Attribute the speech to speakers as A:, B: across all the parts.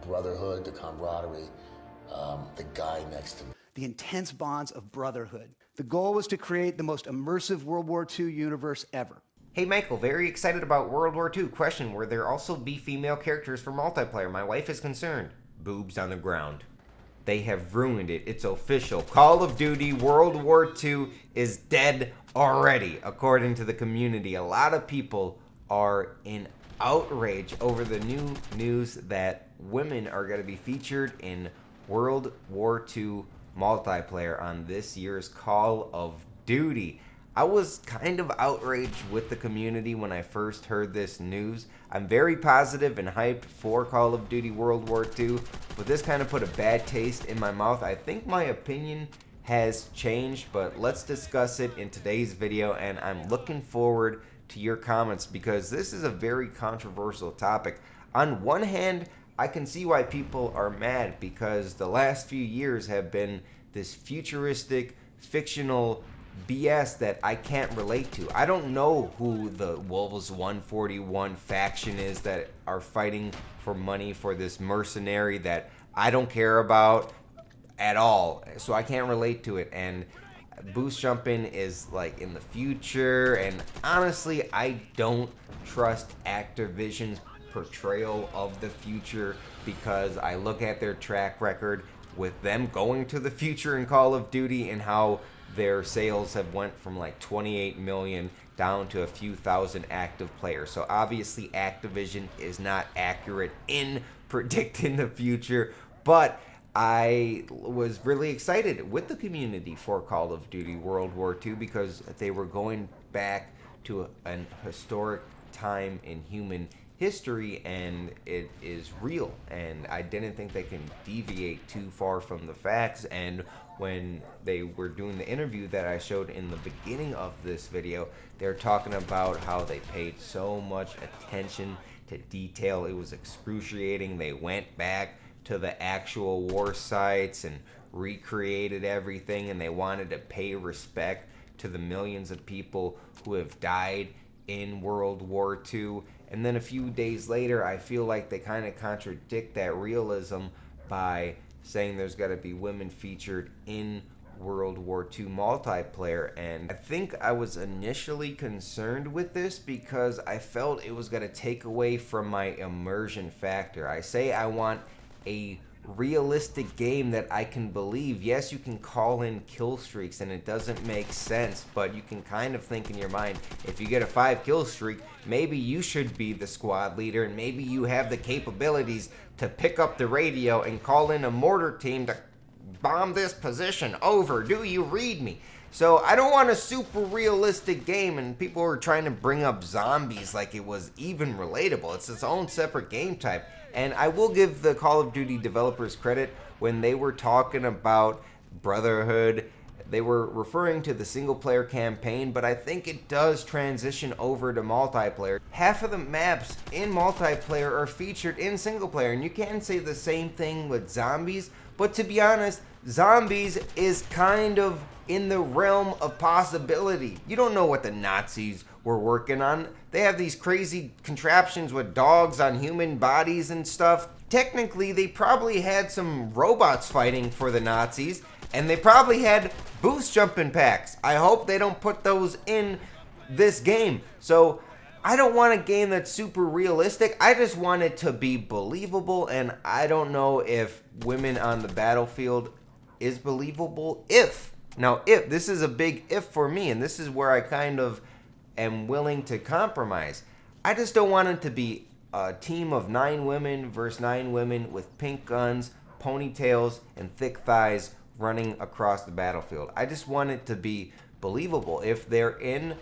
A: brotherhood, the camaraderie, the guy next to me.
B: The intense bonds of brotherhood. The goal was to create the most immersive World War II universe ever.
C: Hey Michael, very excited about World War II. Question, will there also be female characters for multiplayer? My wife is concerned. Boobs on the ground. They have ruined it. It's official. Call of Duty World War II is dead already, according to the community. A lot of people are in outrage over the new news that women are going to be featured in World War II multiplayer on this year's Call of Duty. I was kind of outraged with the community when I first heard this news. I'm very positive and hyped for Call of Duty World War II, but this kind of put a bad taste in my mouth. I think my opinion has changed, but let's discuss it in today's video, and I'm looking forward to your comments because this is a very controversial topic. On one hand, I can see why people are mad because the last few years have been this futuristic, fictional BS that I can't relate to. I don't know who the Wolves 141 faction is that are fighting for money for this mercenary that I don't care about at all. So I can't relate to it. And boost jumping is like in the future. And honestly, I don't trust Activision's portrayal of the future because I look at their track record with them going to the future in Call of Duty and how their sales have went from like 28 million down to a few thousand active players. So obviously Activision is not accurate in predicting the future, but I was really excited with the community for Call of Duty World War II because they were going back to an historic time in human history, and it is real, and I didn't think they can deviate too far from the facts. And when they were doing the interview that I showed in the beginning of this video, they're talking about how they paid so much attention to detail. It was excruciating. They went back to the actual war sites and recreated everything, and they wanted to pay respect to the millions of people who have died in World War II. And then a few days later, I feel like they kind of contradict that realism by saying there's got to be women featured in World War II multiplayer. And I think I was initially concerned with this because I felt it was going to take away from my immersion factor. I say I want a realistic game that I can believe. Yes, you can call in kill streaks and it doesn't make sense, but you can kind of think in your mind, if you get a 5 kill streak, maybe you should be the squad leader and maybe you have the capabilities to pick up the radio and call in a mortar team to bomb this position. Over. Do you read me? So I don't want a super realistic game, and people are trying to bring up zombies like it was even relatable. It's its own separate game type. And I will give the Call of Duty developers credit when they were talking about Brotherhood. They were referring to the single player campaign, but I think it does transition over to multiplayer. Half of the maps in multiplayer are featured in single player, and you can say the same thing with zombies, but to be honest, zombies is kind of in the realm of possibility. You don't know what the Nazis were working on. They have these crazy contraptions with dogs on human bodies and stuff. Technically, they probably had some robots fighting for the Nazis, and they probably had boost jumping packs. I hope they don't put those in this game. So I don't want a game that's super realistic. I just want it to be believable, and I don't know if women on the battlefield is believable. If this is a big if for me, and this is where I kind of am willing to compromise. I just don't want it to be a team of 9 women versus 9 women with pink guns, ponytails, and thick thighs running across the battlefield. I just want it to be believable. If they're in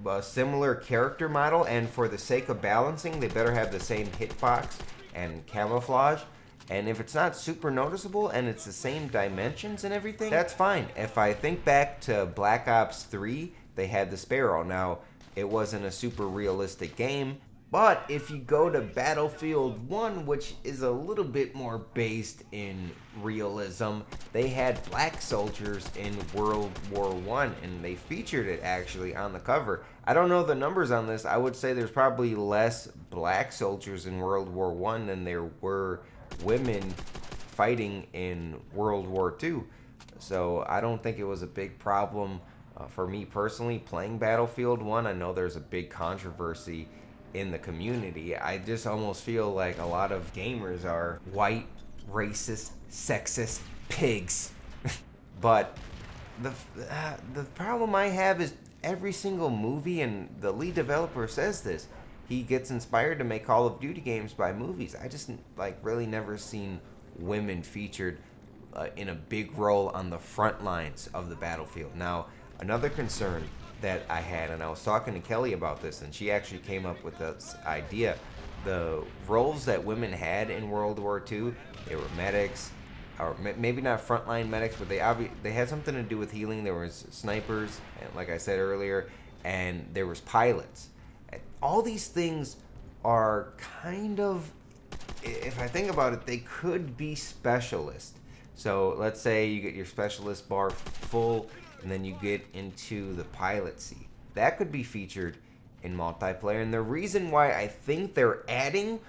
C: a similar character model, and for the sake of balancing, they better have the same hitbox and camouflage. And if it's not super noticeable and it's the same dimensions and everything, that's fine. If I think back to Black Ops 3, they had the Sparrow. Now, it wasn't a super realistic game, but if you go to Battlefield 1, which is a little bit more based in realism, they had black soldiers in World War I, and they featured it actually on the cover. I don't know the numbers on this. I would say there's probably less black soldiers in World War I than there were women fighting in World War II. So I don't think it was a big problem for me personally playing Battlefield 1. I know there's a big controversy in the community. I just almost feel like a lot of gamers are white, racist, sexist pigs. But the problem I have is every single movie, and the lead developer says this, he gets inspired to make Call of Duty games by movies. I just really never seen women featured in a big role on the front lines of the battlefield. Now, another concern that I had, and I was talking to Kelly about this, and she actually came up with this idea. The roles that women had in World War II, they were medics, or maybe not frontline medics, but they had something to do with healing. There was snipers, and like I said earlier, and there was pilots. All these things are kind of, if I think about it, they could be specialists. So let's say you get your specialist bar full, and then you get into the pilot seat. That could be featured in multiplayer. And the reason why I think they're adding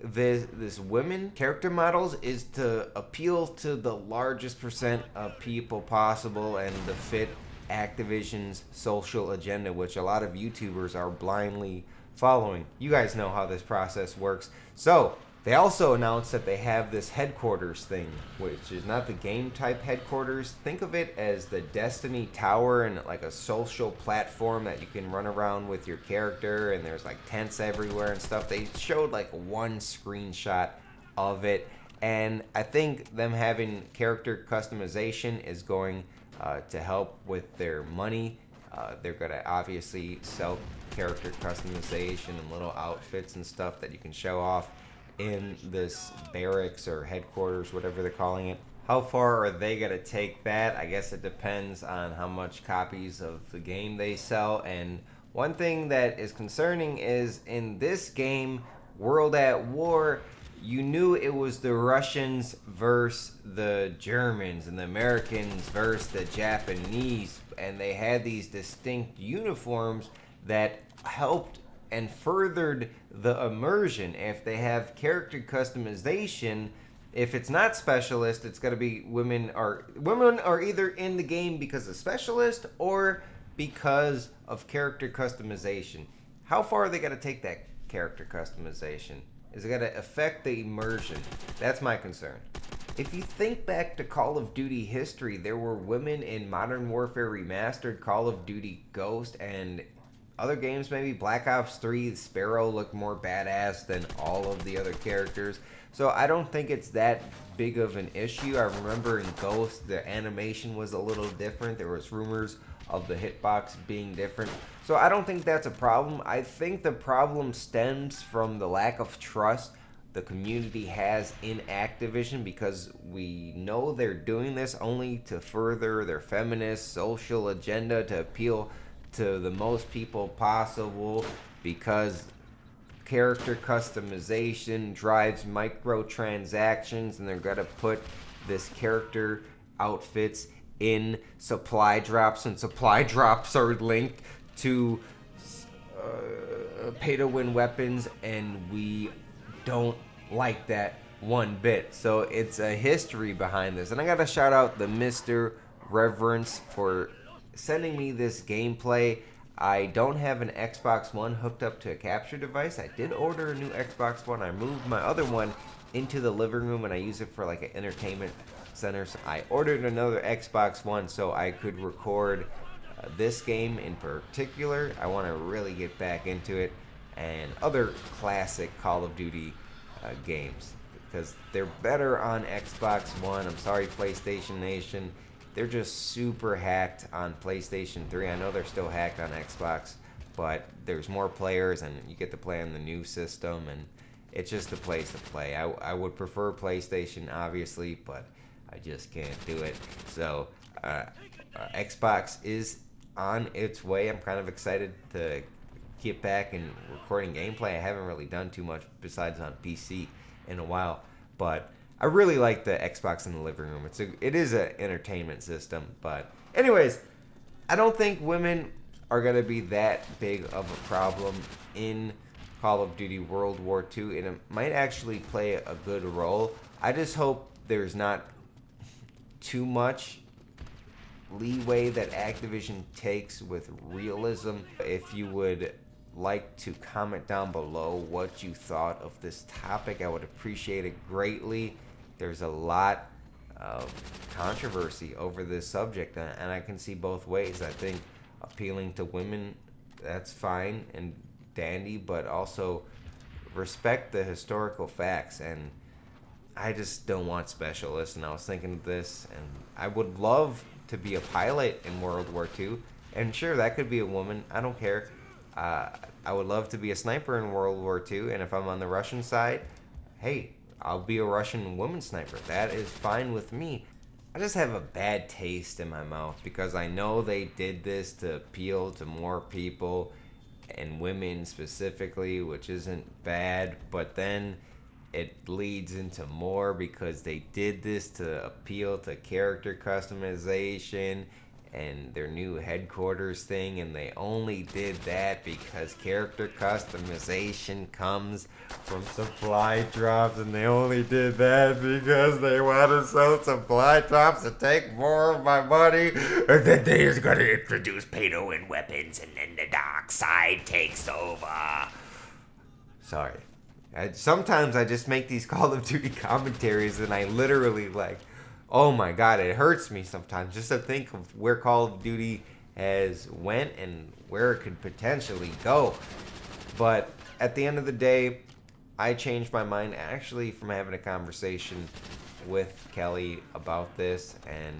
C: this women character models is to appeal to the largest percent of people possible and to fit Activision's social agenda, which a lot of YouTubers are blindly following. You guys know how this process works. So they also announced that they have this headquarters thing, which is not the game type headquarters. Think of it as the Destiny Tower and like a social platform that you can run around with your character, and there's like tents everywhere and stuff. They showed like one screenshot of it, and I think them having character customization is going to help with their money. They're going to obviously sell character customization and little outfits and stuff that you can show off in this barracks or headquarters, whatever they're calling it. How far are they going to take that? I guess it depends on how much copies of the game they sell. And one thing that is concerning is in this game, World at War, you knew it was the Russians versus the Germans and the Americans versus the Japanese, and they had these distinct uniforms that helped and furthered the immersion. If they have character customization, if it's not specialist, it's going to be women are either in the game because of specialist or because of character customization. How far are they going to take that character customization? Is it going to affect the immersion? That's my concern. If you think back to Call of Duty history, there were women in Modern Warfare Remastered, Call of Duty Ghost, and other games, maybe Black Ops 3, Sparrow looked more badass than all of the other characters. So I don't think it's that big of an issue. I remember in Ghost, the animation was a little different. There was rumors of the hitbox being different. So I don't think that's a problem. I think the problem stems from the lack of trust the community has in Activision, because we know they're doing this only to further their feminist social agenda, to appeal to the most people possible, because character customization drives microtransactions, and they're gonna put this character outfits in supply drops, and supply drops are linked to pay to win weapons, and we don't like that one bit. So it's a history behind this, and I gotta shout out the Mr. Reverence for sending me this gameplay. I don't have an Xbox One hooked up to a capture device. I did order a new Xbox One. I moved my other one into the living room and I use it for like an entertainment center. So I ordered another Xbox One so I could record this game in particular. I want to really get back into it, and other classic Call of Duty games, because they're better on Xbox One. I'm sorry, PlayStation Nation. They're just super hacked on PlayStation 3. I know they're still hacked on Xbox, but there's more players and you get to play on the new system, and it's just the place to play. I would prefer PlayStation, obviously, but I just can't do it. So Xbox is on its way. I'm kind of excited to get back and recording gameplay. I haven't really done too much besides on PC in a while, but I really like the Xbox in the living room. It is an entertainment system. But anyways, I don't think women are going to be that big of a problem in Call of Duty World War II, and it might actually play a good role. I just hope there's not too much leeway that Activision takes with realism. If you would like to comment down below what you thought of this topic, I would appreciate it greatly. There's a lot of controversy over this subject, and I can see both ways. I think appealing to women, that's fine and dandy, but also respect the historical facts. And I just don't want specialists, and I was thinking of this, and I would love to be a pilot in World War II, and sure, that could be a woman, I don't care. I would love to be a sniper in World War II, and if I'm on the Russian side, hey, I'll be a Russian woman sniper. That is fine with me. I just have a bad taste in my mouth because I know they did this to appeal to more people, and women specifically, which isn't bad, but then it leads into more because they did this to appeal to character customization and their new headquarters thing, and they only did that because character customization comes from supply drops, and they only did that because they want to sell supply drops to take more of my money, and then they're just going to introduce pay-to-win weapons, and then the dark side takes over. Sorry. Sometimes I just make these Call of Duty commentaries, and I literally oh my god, it hurts me sometimes just to think of where Call of Duty has went and where it could potentially go. But at the end of the day, I changed my mind actually from having a conversation with Kelly about this, and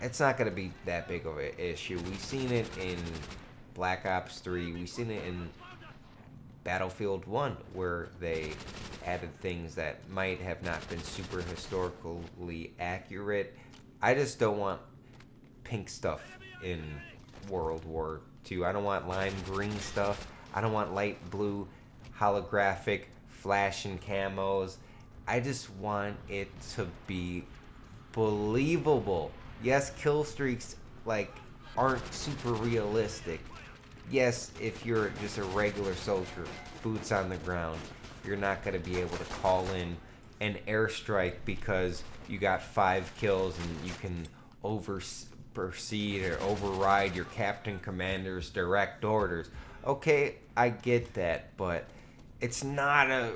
C: it's not going to be that big of an issue. We've seen it in Black Ops 3, we've seen it in Battlefield 1, where they added things that might have not been super historically accurate. I just don't want pink stuff in World War II. I don't want lime green stuff. I don't want light blue holographic flashing camos. I just want it to be believable. Yes, kill streaks aren't super realistic. Yes, if you're just a regular soldier, boots on the ground, you're not going to be able to call in an airstrike because you got 5 kills and you can proceed or override your captain commander's direct orders. Okay, I get that, but it's not a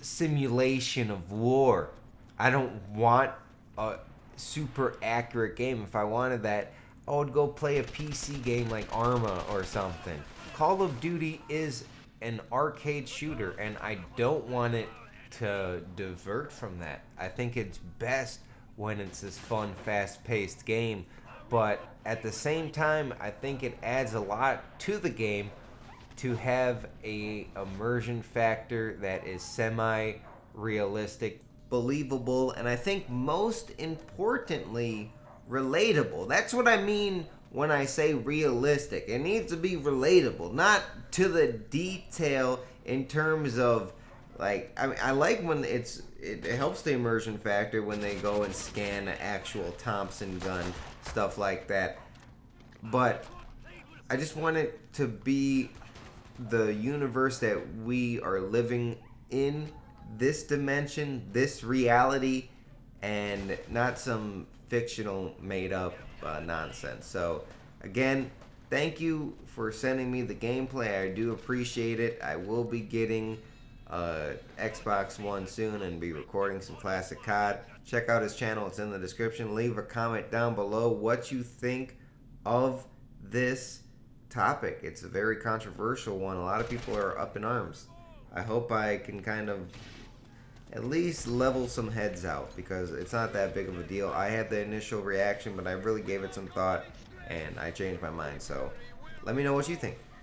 C: simulation of war. I don't want a super accurate game. If I wanted that, I would go play a PC game like Arma or something. Call of Duty is an arcade shooter, and I don't want it to divert from that. I think it's best when it's this fun, fast-paced game, but at the same time, I think it adds a lot to the game to have a immersion factor that is semi-realistic, believable, and I think most importantly, relatable. That's what I mean when I say realistic. It needs to be relatable, not to the detail in terms of I like when it helps the immersion factor when they go and scan an actual Thompson gun, stuff like that. But I just want it to be the universe that we are living in, this dimension, this reality, and not some fictional made up nonsense. So again, thank you for sending me the gameplay. I do appreciate it. I will be getting Xbox One soon and be recording some classic COD. Check out his channel, it's in the description. Leave a comment down below what you think of this topic. It's a very controversial one. A lot of people are up in arms. I hope I can kind of at least level some heads out, because it's not that big of a deal. I had the initial reaction, but I really gave it some thought, and I changed my mind. So let me know what you think.